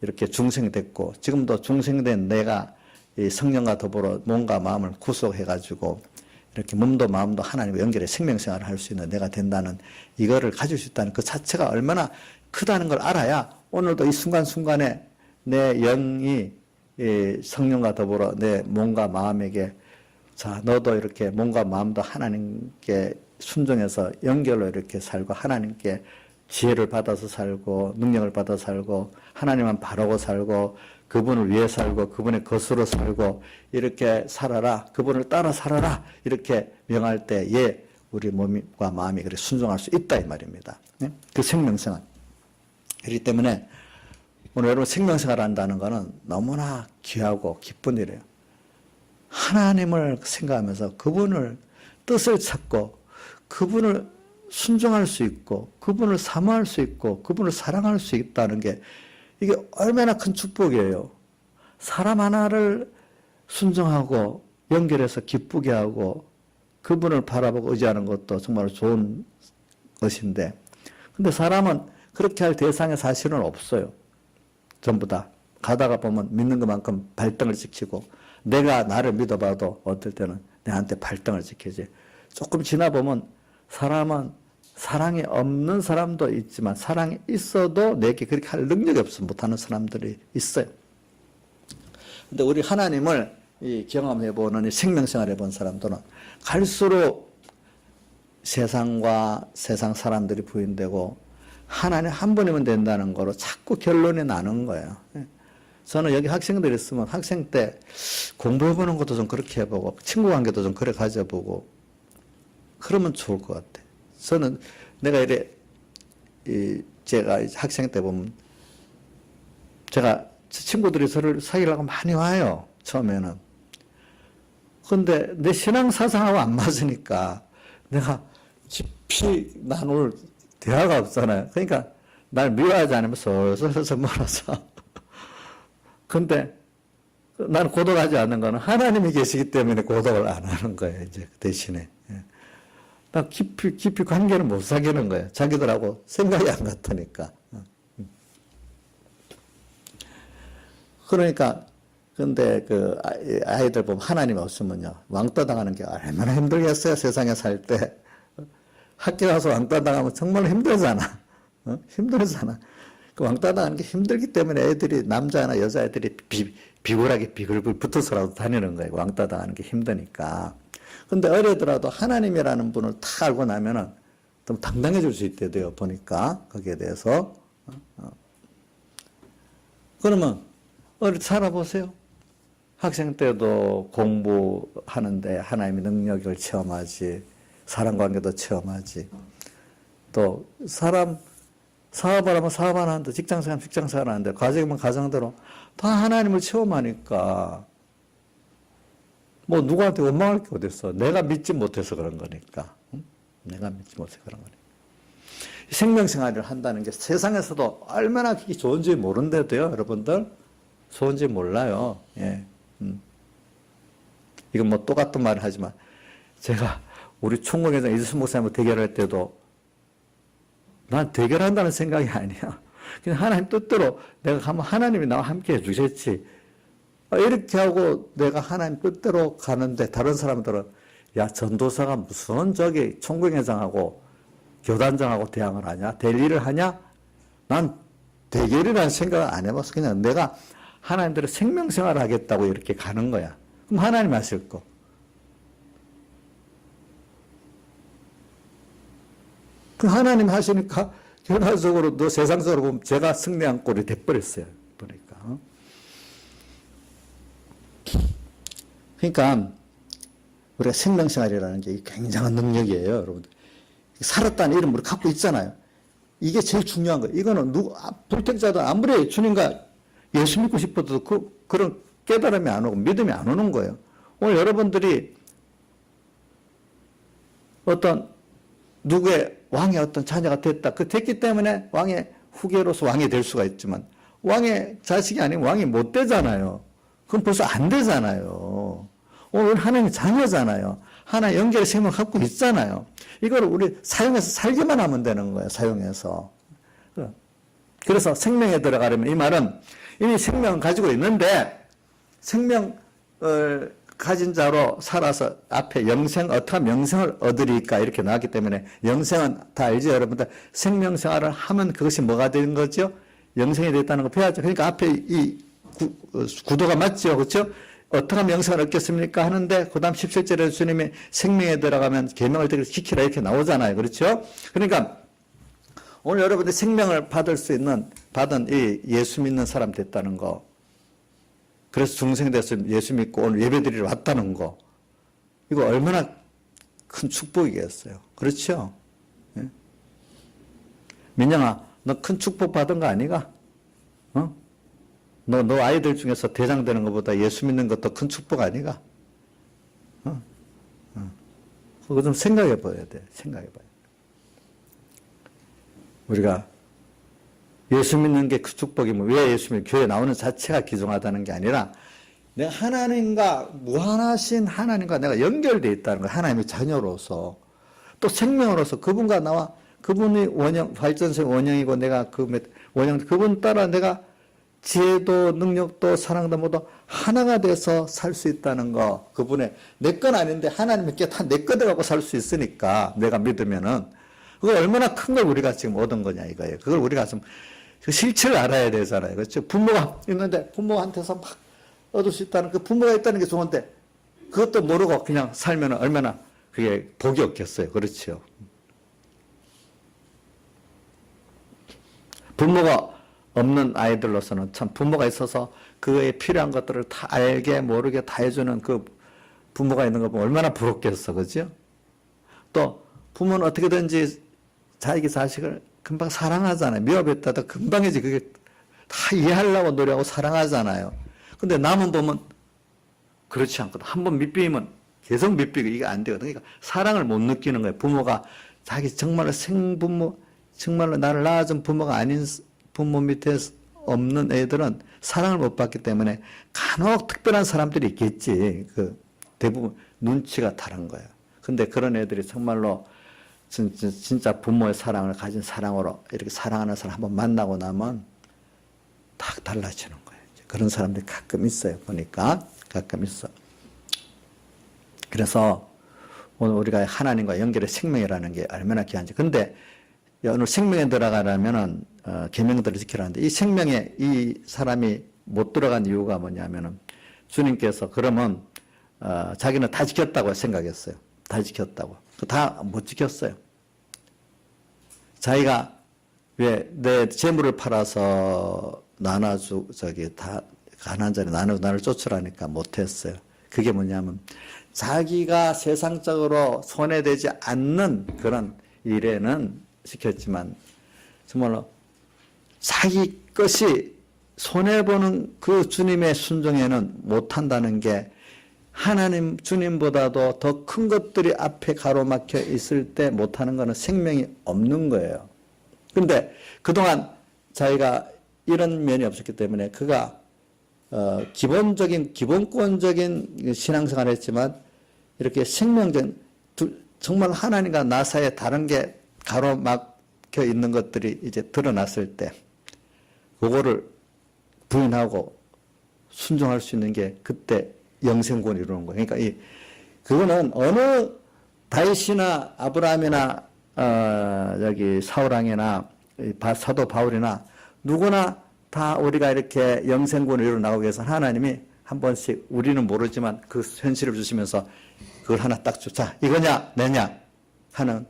이렇게 중생이 됐고 지금도 중생된 내가 이 성령과 더불어 몸과 마음을 구속해가지고 이렇게 몸도 마음도 하나님과 연결해 생명생활을 할 수 있는 내가 된다는 이거를 가질 수 있다는 그 자체가 얼마나 크다는 걸 알아야 오늘도 이 순간순간에 내 영이 성령과 더불어 내 몸과 마음에게 자 너도 이렇게 몸과 마음도 하나님께 순종해서 연결로 이렇게 살고 하나님께 지혜를 받아서 살고 능력을 받아서 살고 하나님만 바라고 살고 그분을 위해 살고 그분의 것으로 살고 이렇게 살아라 그분을 따라 살아라 이렇게 명할 때에 우리 몸과 마음이 그렇게 순종할 수 있다 이 말입니다. 그 생명생활. 그렇기 때문에 오늘 여러분 생명생활을 한다는 것은 너무나 귀하고 기쁜 일이에요. 하나님을 생각하면서 그분을 뜻을 찾고 그분을 순종할 수 있고 그분을 사모할 수 있고 그분을 사랑할 수 있다는 게 이게 얼마나 큰 축복이에요. 사람 하나를 순종하고 연결해서 기쁘게 하고 그분을 바라보고 의지하는 것도 정말 좋은 것인데 근데 사람은 그렇게 할 대상이 사실은 없어요. 전부 다. 가다가 보면 믿는 것만큼 발등을 지키고 내가 나를 믿어봐도 어떨 때는 내한테 발등을 지키지. 조금 지나보면 사람은 사랑이 없는 사람도 있지만 사랑이 있어도 내게 그렇게 할 능력이 없어 못하는 사람들이 있어요. 근데 우리 하나님을 이 경험해보는 이 생명생활 해본 사람들은 갈수록 세상과 세상 사람들이 부인되고 하나님 한 분이면 된다는 거로 자꾸 결론이 나는 거예요. 저는 여기 학생들 있으면 학생 때 공부해보는 것도 좀 그렇게 해보고 친구 관계도 좀 그래 가져보고 그러면 좋을 것 같아. 저는 내가 이래 제가 학생 때 보면 제가 친구들이 저를 사귀려고 많이 와요. 처음에는. 근데 내 신앙 사상하고 안 맞으니까 내가 깊이 나눌 대화가 없잖아요. 그러니까 날 미워하지 않으면 슬슬 멀어져. 근데 나는 고독하지 않는 거는 하나님이 계시기 때문에 고독을 안 하는 거예요. 이제 대신에. 나 깊이 관계를 못 사귀는 거예요. 자기들하고 생각이 안 같으니까. 그러니까, 근데 그 아이들 보면 하나님 없으면요. 왕따 당하는 게 얼마나 힘들겠어요. 세상에 살 때. 학교 가서 왕따 당하면 정말 힘들잖아. 힘들잖아. 그 왕따 당하는 게 힘들기 때문에 애들이, 남자나 여자애들이 비굴하게 비글비글 붙어서라도 다니는 거예요. 왕따 당하는 게 힘드니까. 근데 어리더라도 하나님이라는 분을 다 알고 나면은 좀 당당해질 수 있대요. 보니까. 거기에 대해서. 그러면, 살아보세요. 학생 때도 공부하는데 하나님의 능력을 체험하지, 사람관계도 체험하지, 또 사람 사업을 하면 사업 하는데, 직장생활 하면 직장생활 하는데, 가정이면 가정대로 다 하나님을 체험하니까 뭐 누구한테 원망할 게 어딨어. 내가 믿지 못해서 그런 거니까. 응? 내가 믿지 못해서 그런 거니까. 생명생활을 한다는 게 세상에서도 얼마나 그게 좋은지 모른대도요, 여러분들. 좋은지 몰라요. 예. 이건 뭐 똑같은 말을 하지만, 제가 우리 총무회장 이수수 목사님과 대결할 때도 난 대결한다는 생각이 아니야. 그냥 하나님 뜻대로 내가 가면 하나님이 나와 함께 해주겠지. 이렇게 하고 내가 하나님 뜻대로 가는데 다른 사람들은 야, 전도사가 무슨 저기 총무회장하고 교단장하고 대항을 하냐? 될 일을 하냐? 난 대결이라는 생각을 안 해봤어. 그냥 내가 하나님대로 생명생활을 하겠다고 이렇게 가는 거야. 그럼 하나님 하실 거. 그 하나님 하시니까 결과적으로 너 세상적으로 보면 제가 승리한 꼴이 돼버렸어요. 보니까. 그러니까 우리가 생명생활이라는 게 굉장한 능력이에요, 여러분들. 살았다는 이름을 갖고 있잖아요. 이게 제일 중요한 거예요. 이거는 불택자도 아무리 주님과 예수 믿고 싶어도 그런 깨달음이 안 오고 믿음이 안 오는 거예요. 오늘 여러분들이 어떤 누구의 왕의 어떤 자녀가 됐다. 그 됐기 때문에 왕의 후계로서 왕이 될 수가 있지만 왕의 자식이 아니면 왕이 못 되잖아요. 그럼 벌써 안 되잖아요. 오늘 하나님의 자녀잖아요. 하나의 연결의 생명을 갖고 있잖아요. 이걸 우리 사용해서 살기만 하면 되는 거예요. 사용해서. 그래서 생명에 들어가려면 이 말은 이미 생명을 가지고 있는데 생명을 가진 자로 살아서 앞에 영생, 어떻게 하면 영생을 얻으리까 이렇게 나왔기 때문에 영생은 다 알죠, 여러분들. 생명생활을 하면 그것이 뭐가 되는 거죠? 영생이 됐다는 거 배워야죠. 그러니까 앞에 이 구도가 맞죠, 그렇죠? 어떻게 하면 영생을 얻겠습니까? 하는데 그 다음 17절에 주님이 생명에 들어가면 계명을 지키라 이렇게 나오잖아요, 그렇죠? 그러니까 오늘 여러분들이 생명을 받을 수 있는, 받은 이 예수 믿는 사람 됐다는 거, 그래서 중생 돼서 예수 믿고 오늘 예배드리러 왔다는 거, 이거 얼마나 큰 축복이겠어요. 그렇죠? 예? 민영아, 너 큰 축복 받은 거 아니가? 어? 너 아이들 중에서 대장 되는 것보다 예수 믿는 것도 큰 축복 아니가? 그거 좀 생각해 봐야 돼. 생각해 봐야 돼. 우리가 예수 믿는 게 그 축복이면 왜 예수 믿는 교회 나오는 자체가 귀중하다는 게 아니라 내가 하나님과 무한하신 하나님과 내가 연결되어 있다는 거야. 하나님의 자녀로서 또 생명으로서 그분과 나와 그분이 원형 발전소의 원형이고 내가 그 원형 그분 따라 내가 지혜도 능력도 사랑도 모두 하나가 돼서 살 수 있다는 거. 그분의 내 건 아닌데 하나님의 게 다 내 거 돼갖고 살 수 있으니까 내가 믿으면은 그거 얼마나 큰 걸 우리가 지금 얻은 거냐 이거예요. 그걸 우리가 좀 그 실체를 알아야 되잖아요. 그렇죠? 부모가 있는데 부모한테서 막 얻을 수 있다는 그 부모가 있다는 게 좋은데 그것도 모르고 그냥 살면 얼마나 그게 복이 없겠어요. 그렇죠? 부모가 없는 아이들로서는 참 부모가 있어서 그에 필요한 것들을 다 알게 모르게 다 해주는 그 부모가 있는 거 보면 얼마나 부럽겠어. 그죠? 또 부모는 어떻게든지 자기 자식을 금방 사랑하잖아요. 미워했다도 금방이지. 그게 다 이해하려고 노력하고 사랑하잖아요. 근데 남은 보면 그렇지 않거든. 한번 밑비면 계속 밑비고 이게 안 되거든. 그러니까 사랑을 못 느끼는 거예요. 부모가 자기 정말로 생부모, 정말로 나를 낳아준 부모가 아닌 부모 밑에 없는 애들은 사랑을 못 받기 때문에 간혹 특별한 사람들이 있겠지. 그 대부분 눈치가 다른 거예요. 근데 그런 애들이 정말로 진짜 부모의 사랑을 가진 사랑으로 이렇게 사랑하는 사람 한번 만나고 나면 딱 달라지는 거예요. 그런 사람들이 가끔 있어요. 보니까 가끔 있어. 그래서 오늘 우리가 하나님과 연결의 생명이라는 게 얼마나 귀한지. 근데 오늘 생명에 들어가려면은 계명들을 지키라는데 이 생명에 이 사람이 못 들어간 이유가 뭐냐면은 주님께서 그러면 자기는 다 지켰다고 생각했어요. 다 지켰다고. 다 못 지켰어요. 자기가 왜 내 재물을 팔아서 다 가난한 자리 나를 쫓으라니까 못했어요. 그게 뭐냐면 자기가 세상적으로 손해되지 않는 그런 일에는 시켰지만 정말로 자기 것이 손해보는 그 주님의 순종에는 못한다는 게 하나님 주님보다도 더 큰 것들이 앞에 가로막혀 있을 때 못하는 거는 생명이 없는 거예요. 근데 그동안 자기가 이런 면이 없었기 때문에 그가 기본권적인 신앙생활을 했지만 이렇게 생명적인 정말 하나님과 나 사이에 다른 게 가로막혀 있는 것들이 이제 드러났을 때 그거를 부인하고 순종할 수 있는 게 그때 영생권을 이루는 거예요. 그러니까 그거는 어느 다윗이나 아브라함이나 여기 사울왕이나 사도 바울이나 누구나 다 우리가 이렇게 영생권을 이루어 나오기 위해서 하나님이 한 번씩 우리는 모르지만 그 현실을 주시면서 그걸 하나 딱 줘. 자, 이거냐 내냐 하는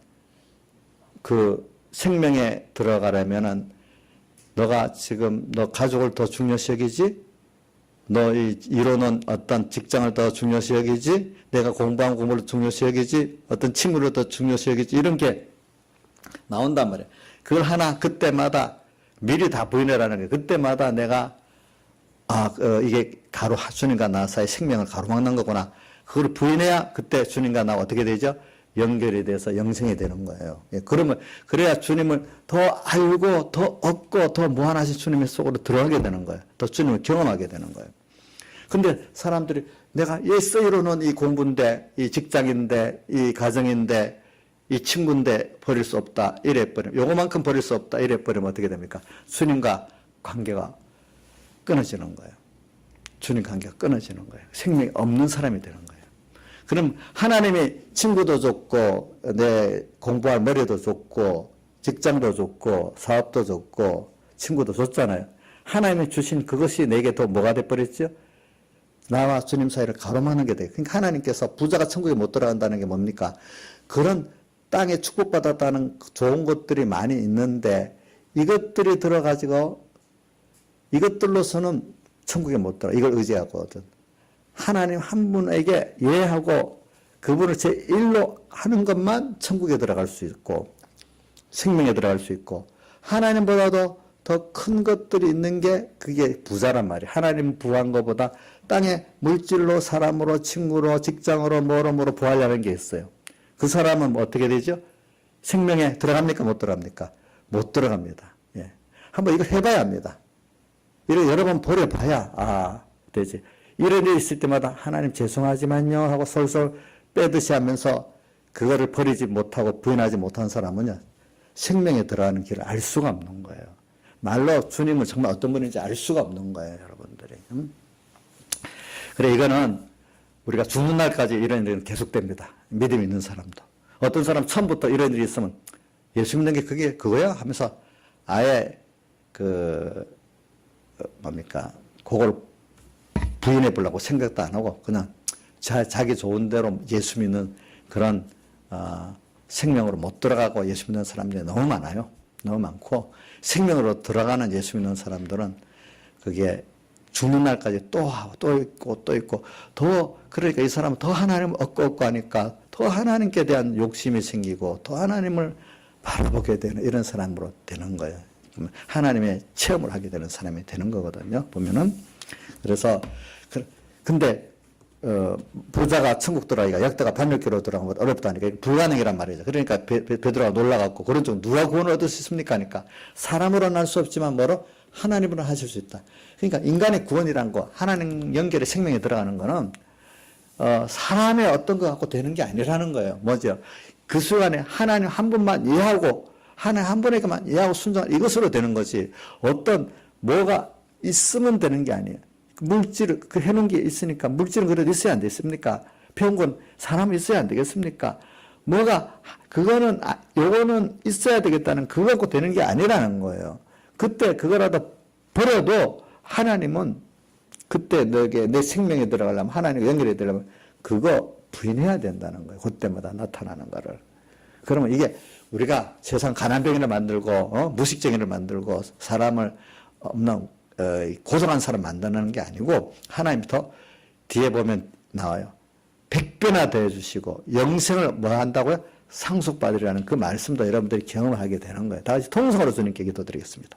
그 생명에 들어가려면은 너가 지금 너 가족을 더 중요시 여기지? 너 이루는 어떤 직장을 더 중요시 여기지? 내가 공부한 공부를 중요시 여기지? 어떤 친구를 더 중요시 여기지? 이런 게 나온단 말이에요. 그걸 하나 그때마다 미리 다 부인해라는 거예요. 그때마다 내가 이게 주님과 나 사이 생명을 가로막는 거구나. 그걸 부인해야 그때 주님과 나가 어떻게 되죠? 연결이 돼서 영생이 되는 거예요. 그래야 주님을 더 알고 더 얻고 더 무한하신 주님의 속으로 들어가게 되는 거예요. 더 주님을 경험하게 되는 거예요. 근데 사람들이 내가 예서 이루는 이 공부인데, 이 직장인데, 이 가정인데, 이 친구인데 버릴 수 없다. 이래버리면, 요거만큼 버릴 수 없다. 이래버리면 어떻게 됩니까? 주님과 관계가 끊어지는 거예요. 주님 관계가 끊어지는 거예요. 생명이 없는 사람이 되는 거예요. 그럼 하나님이 친구도 줬고, 내 공부할 머리도 줬고, 직장도 줬고, 사업도 줬고, 친구도 줬잖아요. 하나님이 주신 그것이 내게 더 뭐가 돼버렸죠? 나와 주님 사이를 가로막는 게 돼요. 그러니까 하나님께서 부자가 천국에 못 들어간다는 게 뭡니까? 그런 땅에 축복받았다는 좋은 것들이 많이 있는데 이것들이 들어가지고 이것들로서는 천국에 못 들어가. 이걸 의지하거든. 하나님 한 분에게 예하고 그분을 제1로 하는 것만 천국에 들어갈 수 있고 생명에 들어갈 수 있고 하나님보다도 더 큰 것들이 있는 게 그게 부자란 말이에요. 하나님 부한 것보다 땅에 물질로 사람으로 친구로 직장으로 뭐로 부하려는 게 있어요. 그 사람은 어떻게 되죠? 생명에 들어갑니까? 못 들어갑니까? 못 들어갑니다. 예. 한번 이거 해봐야 합니다. 이거 여러 번 버려봐야 되지. 이런 일이 있을 때마다 하나님 죄송하지만요 하고 솔솔 빼듯이 하면서 그거를 버리지 못하고 부인하지 못한 사람은요 생명에 들어가는 길을 알 수가 없는 거예요. 말로 주님은 정말 어떤 분인지 알 수가 없는 거예요, 여러분들이. 그래 이거는 우리가 죽는 날까지 이런 일은 계속됩니다. 믿음 있는 사람도. 어떤 사람 처음부터 이런 일이 있으면 예수 믿는 게 그게 그거야 하면서 아예 그걸 부인해 보려고 생각도 안 하고 그냥 자기 좋은 대로 예수 믿는 그런 생명으로 못 들어가고 예수 믿는 사람들이 너무 많아요. 너무 많고 생명으로 들어가는 예수 믿는 사람들은 그게 죽는 날까지 또 있고 더 그러니까 이 사람은 더 하나님을 얻고 하니까 더 하나님께 대한 욕심이 생기고 더 하나님을 바라보게 되는 이런 사람으로 되는 거예요. 하나님의 체험을 하게 되는 사람이 되는 거거든요. 보면은 그래서 근데 부자가 천국 들어가기가 역대가 반역기로 들어가면 어렵다니까 불가능이란 말이죠. 그러니까 베드로가 놀라갖고 그런 쪽 누가 구원을 얻을 수 있습니까? 하니까 사람으로는 할 수 없지만 뭐로 하나님으로 하실 수 있다. 그러니까 인간의 구원이란 거 하나님 연결의 생명에 들어가는 거는 사람의 어떤 거 갖고 되는 게 아니라는 거예요. 뭐죠? 그 순간에 하나님 한 분만 이해하고 하나님 한 분에게만 이해하고 순종하는 이것으로 되는 거지. 어떤 뭐가 있으면 되는 게 아니에요. 물질을 그 해놓은 게 있으니까 물질은 그래도 있어야 안 되겠습니까? 병건 사람이 있어야 안 되겠습니까? 뭐가 그거는 요거는 있어야 되겠다는 그거 갖고 되는 게 아니라는 거예요. 그때 그거라도 버려도 하나님은 그때 너에게 내 생명에 들어가려면 하나님 연결해 들어가면 그거 부인해야 된다는 거예요. 그때마다 나타나는 거를. 그러면 이게 우리가 세상 가난병이를 만들고 무식쟁이를 만들고 사람을 없는 고생한 사람 만드는 게 아니고 하나님부터 뒤에 보면 나와요. 100배나 더해주시고 영생을 뭐 한다고요? 상속받으리라는 그 말씀도 여러분들이 경험하게 되는 거예요. 다 같이 통성으로 주님께 기도드리겠습니다.